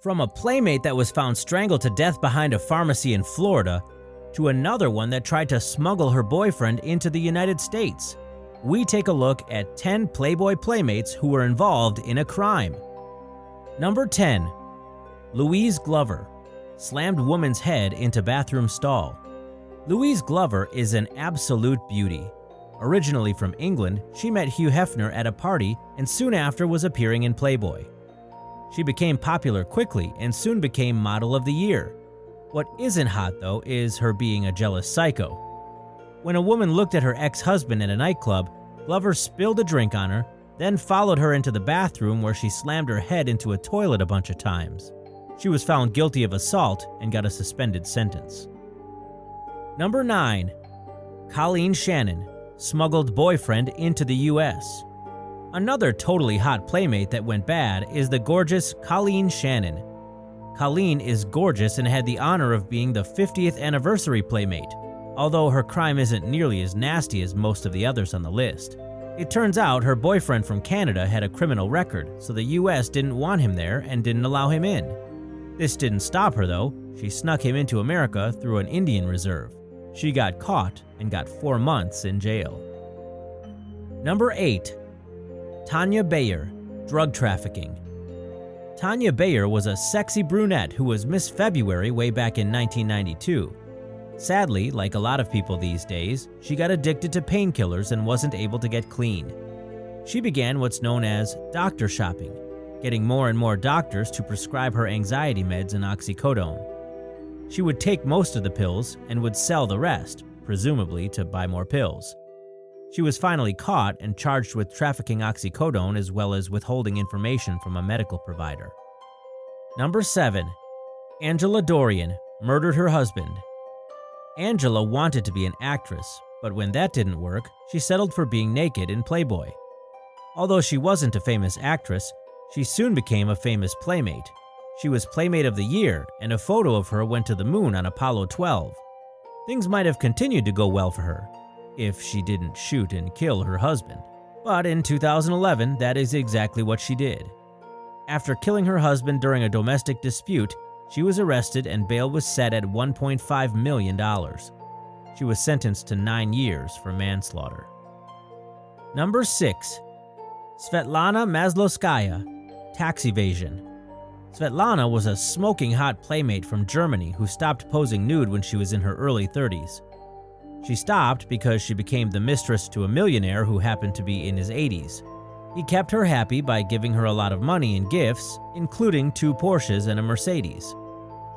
From a playmate that was found strangled to death behind a pharmacy in Florida, to another one that tried to smuggle her boyfriend into the United States, we take a look at 10 Playboy Playmates who were involved in a crime. Number 10. Louise Glover, slammed woman's head into bathroom stall. Louise Glover is an absolute beauty. Originally from England, she met Hugh Hefner at a party and soon after was appearing in Playboy. She became popular quickly and soon became Model of the Year. What isn't hot though is her being a jealous psycho. When a woman looked at her ex-husband at a nightclub, Glover spilled a drink on her, then followed her into the bathroom where she slammed her head into a toilet a bunch of times. She was found guilty of assault and got a suspended sentence. Number 9. Colleen Shannon, smuggled boyfriend into the US. Another totally hot playmate that went bad is the gorgeous Colleen Shannon. Colleen is gorgeous and had the honor of being the 50th anniversary playmate, although her crime isn't nearly as nasty as most of the others on the list. It turns out her boyfriend from Canada had a criminal record, so the US didn't want him there and didn't allow him in. This didn't stop her though. She snuck him into America through an Indian reserve. She got caught and got 4 months in jail. Number 8. Tanya Beyer, drug trafficking. Tanya Beyer was a sexy brunette who was Miss February way back in 1992. Sadly, like a lot of people these days, she got addicted to painkillers and wasn't able to get clean. She began what's known as doctor shopping, getting more and more doctors to prescribe her anxiety meds and oxycodone. She would take most of the pills and would sell the rest, presumably to buy more pills. She was finally caught and charged with trafficking oxycodone as well as withholding information from a medical provider. Number 7. Angela Dorian murdered her husband. Angela wanted to be an actress, but when that didn't work, she settled for being naked in Playboy. Although she wasn't a famous actress, she soon became a famous playmate. She was Playmate of the Year, and a photo of her went to the moon on Apollo 12. Things might have continued to go well for her, if she didn't shoot and kill her husband. But in 2011, that is exactly what she did. After killing her husband during a domestic dispute, she was arrested and bail was set at $1.5 million. She was sentenced to 9 years for manslaughter. Number 6. SWETLANA MASLOWSKAYA, tax evasion. Svetlana was a smoking hot playmate from Germany who stopped posing nude when she was in her early 30s. She stopped because she became the mistress to a millionaire who happened to be in his 80s. He kept her happy by giving her a lot of money and gifts, including 2 Porsches and a Mercedes.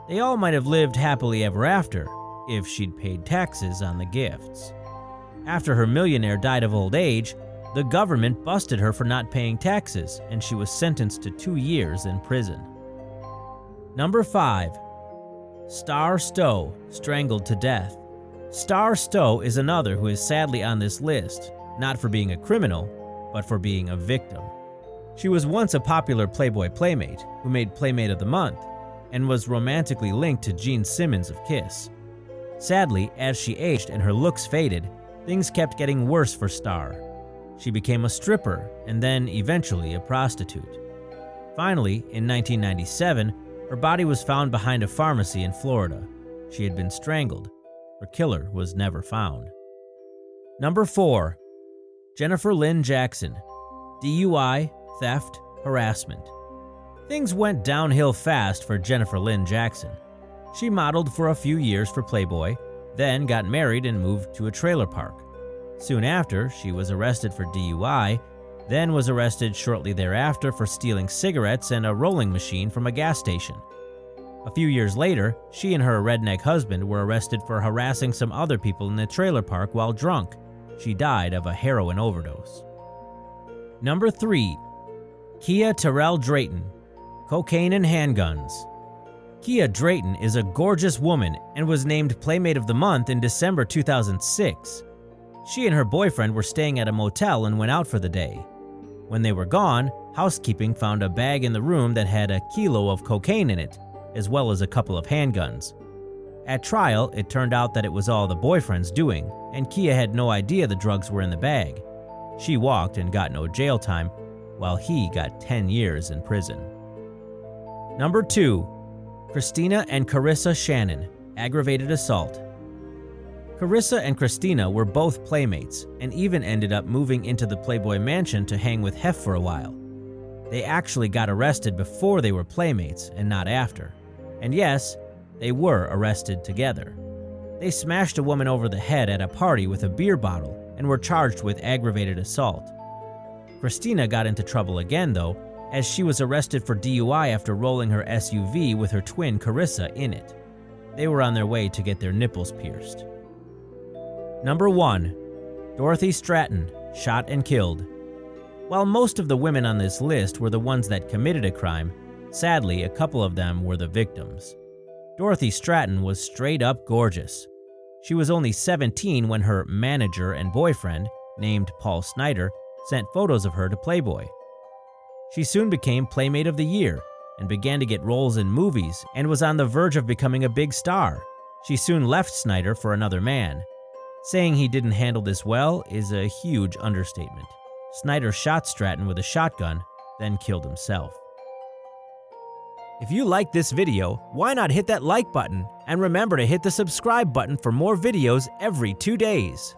They all might have lived happily ever after, if she'd paid taxes on the gifts. After her millionaire died of old age, the government busted her for not paying taxes, and she was sentenced to 2 years in prison. Number 5. Star Stowe, strangled to death. Star Stowe is another who is sadly on this list, not for being a criminal, but for being a victim. She was once a popular Playboy playmate who made Playmate of the Month and was romantically linked to Gene Simmons of Kiss. Sadly, as she aged and her looks faded, things kept getting worse for Star. She became a stripper and then eventually a prostitute. Finally, in 1997, her body was found behind a pharmacy in Florida. She had been strangled. Her killer was never found. Number 4. Jennifer Lynn Jackson, DUI, theft, harassment. Things went downhill fast for Jennifer Lynn Jackson. She modeled for a few years for Playboy, then got married and moved to a trailer park. Soon after, she was arrested for DUI, then was arrested shortly thereafter for stealing cigarettes and a rolling machine from a gas station. A few years later, she and her redneck husband were arrested for harassing some other people in the trailer park while drunk. She died of a heroin overdose. Number 3. KIATERRELL Drayton, cocaine and handguns. Kia Drayton is a gorgeous woman and was named Playmate of the Month in December 2006. She and her boyfriend were staying at a motel and went out for the day. When they were gone, housekeeping found a bag in the room that had a kilo of cocaine in it, as well as a couple of handguns. At trial, it turned out that it was all the boyfriend's doing, and Kia had no idea the drugs were in the bag. She walked and got no jail time, while he got 10 years in prison. Number 2. KRISTINA and KARISSA Shannon, aggravated assault. KARISSA and KRISTINA were both playmates and even ended up moving into the Playboy mansion to hang with Hef for a while. They actually got arrested before they were playmates and not after. And yes, they were arrested together. They smashed a woman over the head at a party with a beer bottle and were charged with aggravated assault. KRISTINA got into trouble again though, as she was arrested for DUI after rolling her SUV with her twin KARISSA in it. They were on their way to get their nipples pierced. Number 1. Dorothy Stratton, shot and killed. While most of the women on this list were the ones that committed a crime, sadly a couple of them were the victims. Dorothy Stratton was straight up gorgeous. She was only 17 when her manager and boyfriend, named Paul Snyder, sent photos of her to Playboy. She soon became Playmate of the Year and began to get roles in movies and was on the verge of becoming a big star. She soon left Snyder for another man. Saying he didn't handle this well is a huge understatement. Snyder shot Stratton with a shotgun, then killed himself. If you like this video, why not hit that like button and remember to hit the subscribe button for more videos every 2 days.